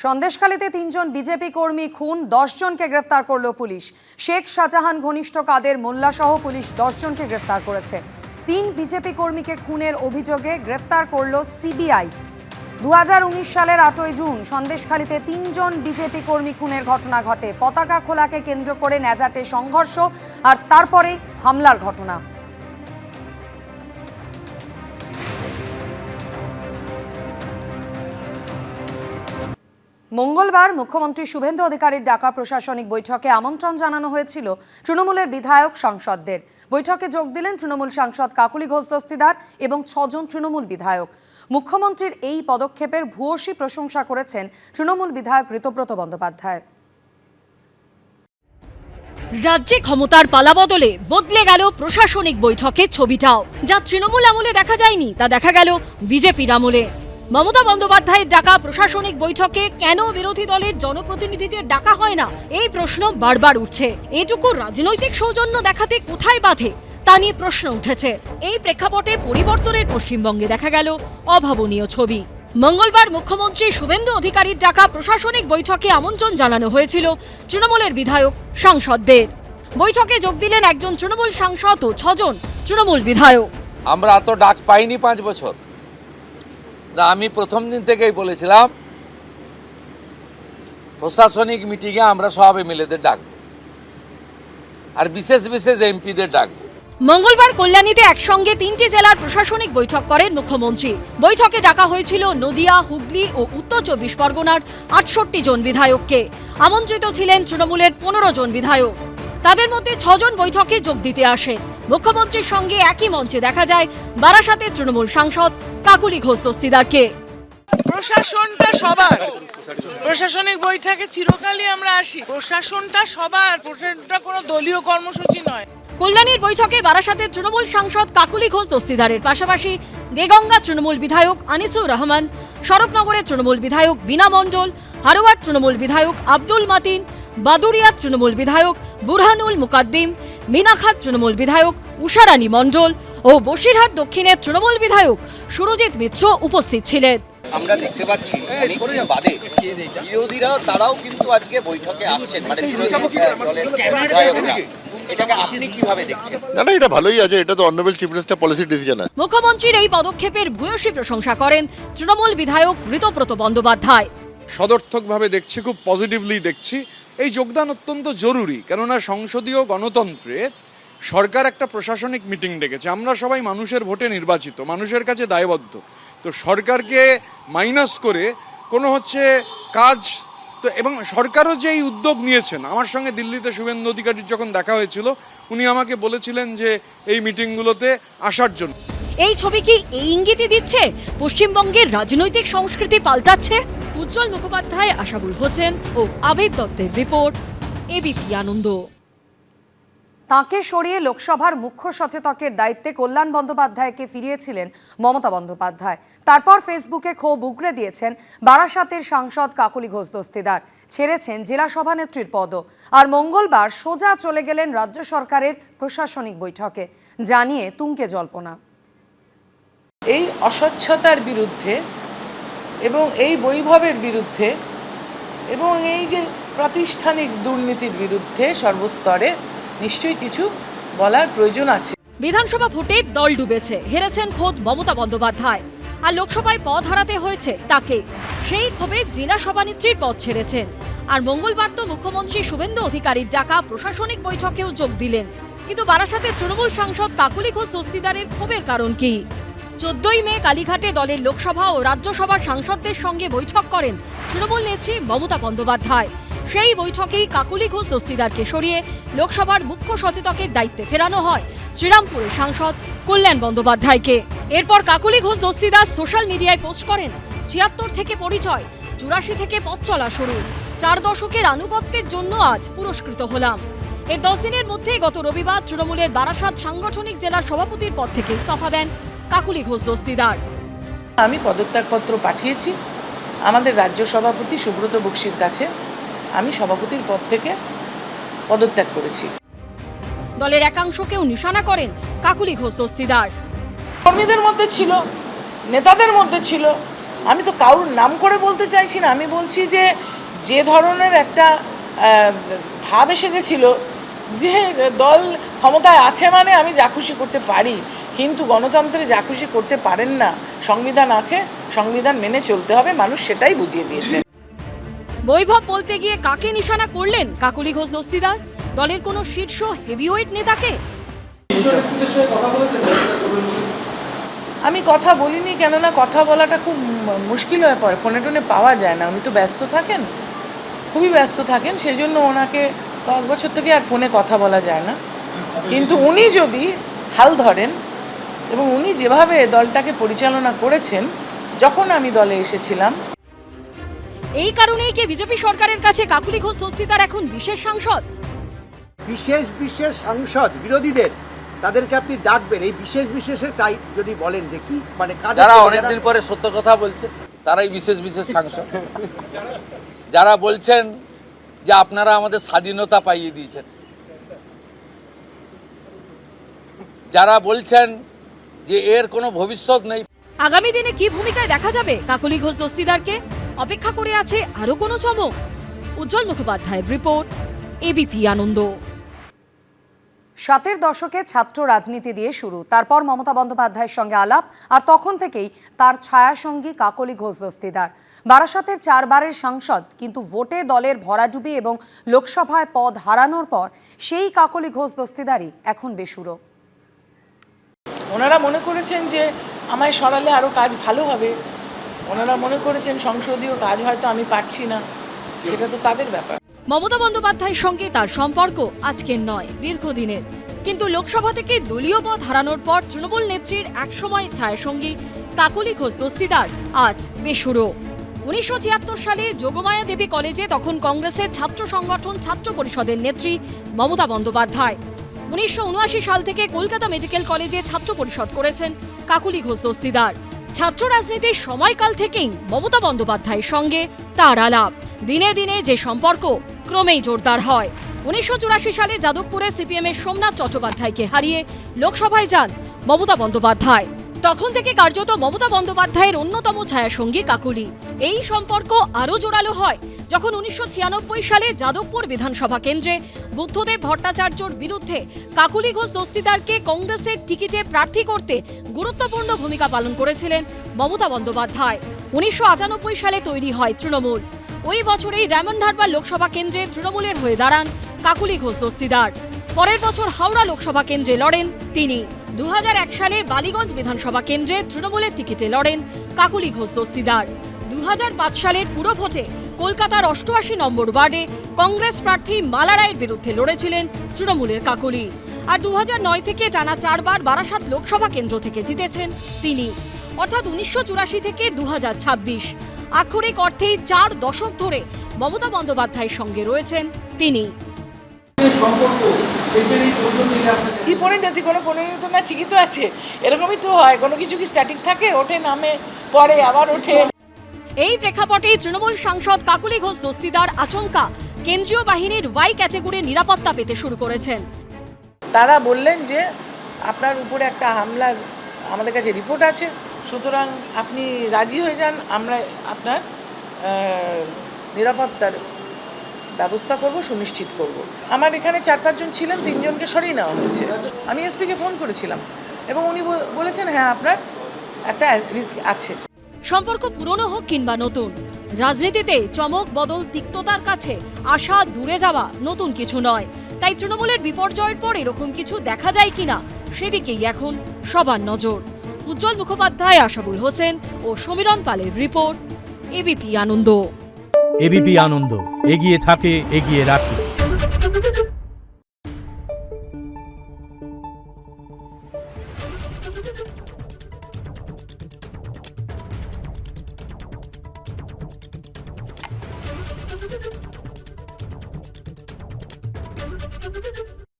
সন্দেশখালীতে ৩ জন BJP কর্মী খুন, ১০ জনকে গ্রেফতার করল পুলিশ। শেখ শাহজাহান ঘনিষ্ঠ কাদের মোল্লা সহ পুলিশ ১০ জনকে গ্রেফতার করেছে। ৩ বিজেপি কর্মীকে খুনের অভিযোগে গ্রেফতার করল সিবিআই। ২০১৯ সালের ৮ই জুন সন্দেশখালীতে ৩ জন বিজেপি কর্মী খুনের ঘটনা ঘটে। পতাকা খোলাকে কেন্দ্র করে ন্যাজাটে সংঘর্ষ আর তারপরে হামলার ঘটনা। মঙ্গলবার মুখ্যমন্ত্রী শুভেন্দু অধিকারীর ডাকা প্রশাসনিক বৈঠকে আমন্ত্রণ জানানো হয়েছিল তৃণমূলের বিধায়ক সাংসদদের। বৈঠকে যোগ দিলেন তৃণমূল সাংসদ কাকুলি ঘোষ দস্তিদার এবং ৬ জন তৃণমূল বিধায়ক। মুখ্যমন্ত্রীর এই পদক্ষেপের ভূয়সী প্রশংসা করেছেন তৃণমূল বিধায়ক ঋতব্রত বন্দ্যোপাধ্যায়। রাজ্যে ক্ষমতার পালাবদলে বদলে গেল প্রশাসনিক বৈঠকের ছবিটাও। যা তৃণমূল আমলে দেখা যায়নি তা দেখা গেল বিজেপির আমলে। মমতা বন্দ্যোপাধ্যায়ের ডাকা প্রশাসনিক বৈঠকে কেন বিরোধী দলের জনপ্রতিনিধিদের ডাকা হয় না, এই প্রশ্ন বারবার উঠছে। এটুকু রাজনৈতিক সৌজন্য দেখাতে কোথায় বাধে তা নিয়ে প্রশ্ন উঠেছে। এই প্রেক্ষাপটে পরিবর্তনের পশ্চিমবঙ্গে দেখা গেল অভাবনীয় ছবি। মঙ্গলবার মুখ্যমন্ত্রী শুভেন্দু অধিকারীর ডাকা প্রশাসনিক বৈঠকে আমন্ত্রণ জানানো হয়েছিল তৃণমূলের বিধায়ক সাংসদদের। বৈঠকে যোগ দিলেন একজন তৃণমূল সাংসদ ও ৬ জন তৃণমূল বিধায়ক। আমরা তো ডাক পাইনি 5 বছর। আমি প্রথম দিন থেকেই বলেছিলাম প্রশাসনিক মিটিংয়ে আমরা সব এমএলএদের ডাকবো আর বিশেষ বিশেষ এমপিদের ডাকবো। মঙ্গলবার কল্যাণীতে একসঙ্গে 3টি জেলার প্রশাসনিক বৈঠক করেন মুখ্যমন্ত্রী। বৈঠকে ডাকা হয়েছিল নদিয়া, হুগলি ও উত্তর 24 পরগনার 68 জন বিধায়ককে। আমন্ত্রিত ছিলেন তৃণমূলের 15 জন বিধায়ক। তাদের মধ্যে 6 জন বৈঠকে যোগ দিতে আসেন। মুখ্যমন্ত্রীর সঙ্গে একই মঞ্চে দেখা যায় বারাসাতের তৃণমূল সাংসদ কাকুলি ঘোষ দস্তিদারকে। প্রশাসনটা সবার, প্রশাসনিক বৈঠকে চিরকালই আমরা আসি। প্রশাসনটা সবার, প্রশাসনটা কোনো দলীয় কর্মসূচি নয়। কল্যাণীর বৈঠকে বারাসাতের তৃণমূল সাংসদ কাকুলি ঘোষ দস্তিদারের পাশাপাশি দেগঙ্গা তৃণমূল বিধায়ক আনিসুর রহমান, শরৎনগরের তৃণমূল বিধায়ক বীণা মণ্ডল, হারোয়ার তৃণমূল বিধায়ক আব্দুল মাতিন, বাদুরিয়ার তৃণমূল বিধায়ক বুরহানুল মুকাদ্দিম, মিনাখার তৃণমূল বিধায়ক উষারানী মণ্ডল ও বসিরহাট দক্ষিণের তৃণমূল বিধায়ক সুরজিৎ মিত্র উপস্থিত ছিলেন। আমরা দেখতে পাচ্ছি বাদে বিরোধীরা তারাও কিন্তু আজকে বৈঠকে আসছেন, মানে দলের বিধায়করা। এটাকে আপনি কিভাবে দেখছেন? না, এটা ভালোই আছে। এটা তো honourable chief minister policy decision আছে। মুখ্যমন্ত্রীর এই পদক্ষেপের ভূয়সী প্রশংসা করেন তৃণমূল বিধায়ক ঋতব্রত বন্দ্যোপাধ্যায়। সদর্থকভাবে দেখছি, খুব পজিটিভলি দেখছি। এই যোগদান অত্যন্ত জরুরি, কেননা সংসদীয় গণতন্ত্রে সরকার একটা প্রশাসনিক মিটিং ডেকেছে। আমরা সবাই মানুষের ভোটে নির্বাচিত, মানুষের কাছে দায়বদ্ধ। তো সরকারকে মাইনাস করে কোনো কাজ তো, এবং সরকারও যে এই উদ্যোগ নিয়েছেন, আমার সঙ্গে দিল্লিতে শুভেন্দু অধিকারীর যখন দেখা হয়েছিল উনি আমাকে বলেছিলেন যে এই মিটিংগুলোতে আসার জন্য। এই ছবি কি এই ইঙ্গিতই দিচ্ছে পশ্চিমবঙ্গের রাজনৈতিক সংস্কৃতি পাল্টাচ্ছে? উজ্জ্বল মুখোপাধ্যায়, আশাবুল হোসেন ও আবেদ দত্তের রিপোর্ট, এবিপি আনন্দ। তাঁকে সরিয়ে লোকসভার মুখ্য সচেতকের দায়িত্বে কল্যাণ বন্দ্যোপাধ্যায়কে ফিরিয়েছিলেন মমতা বন্দ্যোপাধ্যায়। তারপর ফেসবুকে ক্ষোভ উগরে দিয়েছেন বারাসাতের সাংসদ কাকুলি ঘোষ দস্তিদার। ছেড়েছেন জেলা সভানেত্রীর পদও। আর মঙ্গলবার সোজা চলে গেলেন রাজ্য সরকারের প্রশাসনিক বৈঠকে, জানিয়ে তুঙ্কে জল্পনা। এই অস্বচ্ছতার বিরুদ্ধে এবং এই বৈভবের বিরুদ্ধে এবং এই যে প্রাতিষ্ঠানিক দুর্নীতির বিরুদ্ধে সর্বস্তরে নিশ্চয়ই কিছু বলার প্রয়োজন আছে। বিধানসভা ভোটে দল ডুবেছে, হেরেছেন খোদ মমতা বন্দ্যোপাধ্যায়। আর লোকসভায় পদ হারাতে হয়েছে তাকে। সেই ক্ষোভে জেলা সভানেত্রীর পদ ছেড়েছেন। আর মঙ্গলবার তো মুখ্যমন্ত্রী শুভেন্দু অধিকারীর ডাকা প্রশাসনিক বৈঠকেও যোগ দিলেন। কিন্তু বারাসাতের তৃণমূল সাংসদ কাকুলি ঘোষ দস্তিদারের ক্ষোভের কারণ কি? 14ই মে কালীঘাটে দলের লোকসভা ও রাজ্যসভার সাংসদদের সঙ্গে বৈঠক করেন তৃণমূল নেত্রী মমতা বন্দ্যোপাধ্যায়। সেই বৈঠকেই কাকুলি ঘোষ দস্তিদারকে সরিয়ে লোকসভার মুখ্য সচেতকের দায়িত্বে ফেরানো হয় শ্রীরামপুরের সাংসদ কল্যাণ বন্দ্যোপাধ্যায়কে। এরপর কাকুলি ঘোষ দস্তিদার সোশ্যাল মিডিয়ায় পোস্ট করেন, 76 থেকে পরিচয়, 84 থেকে পথ চলা শুরু, 4 দশকের আনুগত্যের জন্য আজ পুরস্কৃত হলাম। এর 10 দিনের মধ্যে গত রবিবার তৃণমূলের বারাসাত সাংগঠনিক জেলার সভাপতির পদ থেকে ইস্তফা দেন কাকুলি ঘোষ দস্তিদার। আমি পদত্যাগপত্র পাঠিয়েছি আমাদের রাজ্য সভাপতি সুব্রত বক্সির কাছে। আমি সভাপতির পদ থেকে পদত্যাগ করেছি। দলের একাংশকেও নিশানা করেন কাকুলি ঘোষ দস্তিদার। কর্মীদের মধ্যে ছিল, নেতাদের মধ্যে ছিল, আমি তো কারোর নাম করে বলতে চাইছি না, আমি বলছি যে ধরনের একটা ভাব এসে গেছিলো যে দল ক্ষমতায় আছে মানে আমি যা খুশি করতে পারি, কিন্তু গণতন্ত্রে যা খুশি করতে পারেন না। সংবিধান আছে, সংবিধান মেনে চলতে হবে, মানুষ সেটাই বুঝিয়ে দিয়েছে। বৈভব বলতে গিয়ে কাকে নিশানা করলেন কাকলি ঘোষ দস্তিদার? দলের কোনো শীর্ষ হেভিওয়েট নেতাকে? আমি কথা বলিনি, কেননা কথা বলাটা খুব মুশকিল হয়ে পড়ে, ফোনে টোনে পাওয়া যায় না। উনি তো ব্যস্ত থাকেন, খুবই ব্যস্ত থাকেন, সেই জন্য ওনাকে 10 বছর থেকে আর ফোনে কথা বলা যায় না। কিন্তু উনি যদি হাল ধরেন এবং উনি যেভাবে দলটাকে পরিচালনা করেছেন যখন আমি দলে এসেছিলাম, এই কারণেই কি বিজেপি সরকারের কাছে কাকলি ঘোষ দস্তিদার এখন বিশেষ সাংসদ? বিশেষ সাংসদ বিরোধীদের তাদেরকে আপনি ডাকবেন, এই বিশেষের তাই যদি বলেন যে কি মানে যারা অনেকদিন পরে সত্য কথা বলছে তারাই বিশেষ সাংসদ। যারা বলছেন যে আপনারা আমাদের স্বাধীনতা পাইয়ে দিয়েছেন, যারা বলছেন যে এর কোনো ভবিষ্যৎ নেই। আগামী দিনে কি ভূমিকায় দেখা যাবে কাকলি ঘোষ দস্তিদারকে? অপেক্ষা করে আছে আরো কোনো চমক? উজ্জ্বল মুখোপাধ্যায়ের রিপোর্ট, এবিপি আনন্দ। 7-এর দশকে ছাত্র রাজনীতি দিয়ে শুরু, তারপর মমতা বন্দ্যোপাধ্যায়ের সঙ্গে আলাপ, আর তখন থেকেই তার ছায়াসঙ্গী কাকলি ঘোষ দস্তিদার। বারাসাতের 4 বারের সাংসদ, কিন্তু ভোটে দলের ভরাডুবি এবং লোকসভায় পদ হারানোর পর সেই কাকলি ঘোষ দস্তিদারই এখন বেসুরো। ওনারা মনে করেছেন যে আমায় সরালে আরও কাজ ভালো হবে, ওনারা মনে করেছেন সংসদীয় কাজ হয়তো আমি পারছি না, সেটা তো তাদের ব্যাপার। মমতা বন্দ্যোপাধ্যায়ের সঙ্গে তার সম্পর্ক আজকের নয়, দীর্ঘদিনের। কিন্তু লোকসভা থেকে দলীয় পদ হারানোর পর তৃণমূল নেত্রীর একসময় ছায়াসঙ্গী কাকলি ঘোষ দস্তিদার আজ বেসুরো। 1976 সালে যোগমায়া দেবী কলেজে তখন কংগ্রেসের ছাত্র সংগঠন ছাত্র পরিষদের নেত্রী মমতা বন্দ্যোপাধ্যায়। 1979 সাল থেকে কলকাতা মেডিকেল কলেজে ছাত্র পরিষদ করেছেন কাকলি ঘোষ দস্তিদার। ছাত্র রাজনীতির সময়কাল থেকেই মমতা বন্দ্যোপাধ্যায়ের সঙ্গে তার আলাপ। দিনে দিনে যে সম্পর্ক ক্রমেই জোরদার হয়। 1984 সালে যাদবপুরে সিপিএমের সোমনাথ চট্টোপাধ্যায়কে হারিয়ে লোকসভায় যান মমতা বন্দ্যোপাধ্যায়। তখন থেকে কার্যত মমতা বন্দ্যোপাধ্যায়ের অন্যতম ছায়াসঙ্গী কাকলি। এই সম্পর্ক আরও জোরালো হয় যখন 1996 সালে যাদবপুর বিধানসভা কেন্দ্রে বুদ্ধদেব ভট্টাচার্যর বিরুদ্ধে কাকলি ঘোষ দস্তিদারকে কংগ্রেসের টিকিটে প্রার্থী করতে গুরুত্বপূর্ণ ভূমিকা পালন করেছিলেন মমতা বন্দ্যোপাধ্যায়। 1998 সালে তৈরি হয় তৃণমূল। ওই বছরেই ডায়মন্ড হারবার লোকসভা কেন্দ্রে তৃণমূলের হয়ে দাঁড়ান কাকলি ঘোষ দস্তিদার। পরের বছর হাওড়া লোকসভা কেন্দ্রে লড়েন তিনি। 2001 সালে বালিগঞ্জ বিধানসভা কেন্দ্রে তৃণমূলের টিকিটে লড়েন কাকলি ঘোষ দস্তিদার। 2005 সালের পুরো ভোটে কলকাতার 88 নম্বর ওয়ার্ডে কংগ্রেস প্রার্থী মালা রায়ের বিরুদ্ধে লড়েছিলেন তৃণমূলের কাকলি। আর 2009 থেকে টানা 4 বার বারাসাত লোকসভা কেন্দ্র থেকে জিতেছেন তিনি। অর্থাৎ 1984 থেকে 2026 আক্ষরিক অর্থেই 4 দশক ধরে মমতা বন্দ্যোপাধ্যায়ের সঙ্গে রয়েছেন তিনি। কি পরিণতি? কোনো পরিণতি না, ঠিকই তো আছে, এরকমই তো হয়। কোনো কিছু কি স্ট্যাটিক থাকে? ওঠে, নামে, পরে আবার ওঠে। এই প্রেক্ষাপটেই তৃণমূল সাংসদ কাকলি ঘোষ দস্তিদার আচমকা কেন্দ্রীয় বাহিনীর ওয়াই ক্যাটাগরির নিরাপত্তা পেতে শুরু করেছেন। তারা বললেন যে আপনার উপরে একটা হামলার আমাদের কাছে রিপোর্ট আছে, সুতরাং আপনি রাজি হয়ে যান, আমরা আপনার নিরাপত্তার ব্যবস্থা করব, সুনিশ্চিত করব। আমার এখানে 4-5 জন ছিলেন, 3 জনকে সরিয়ে নেওয়া হয়েছে। আমি এসপিকে ফোন করেছিলাম এবং উনি বলেছেন হ্যাঁ আপনার একটা রিস্ক আছে। সম্পর্ক পুরনো হোক কিংবা নতুন, রাজনীতিতে চমক বদল তিক্ততার কাছে আশা দূরে যাওয়া নতুন কিছু নয়। তাই তৃণমূলের বিপর্যয়ের পর এরকম কিছু দেখা যায় কিনা সেদিকেই এখন সবার নজর। উজ্জ্বল মুখোপাধ্যায়, আশাবুল হোসেন ও সমীরণ পালের রিপোর্ট, এবিপি আনন্দ। এবিপি আনন্দ, এগিয়ে থাকে, এগিয়ে রাখে।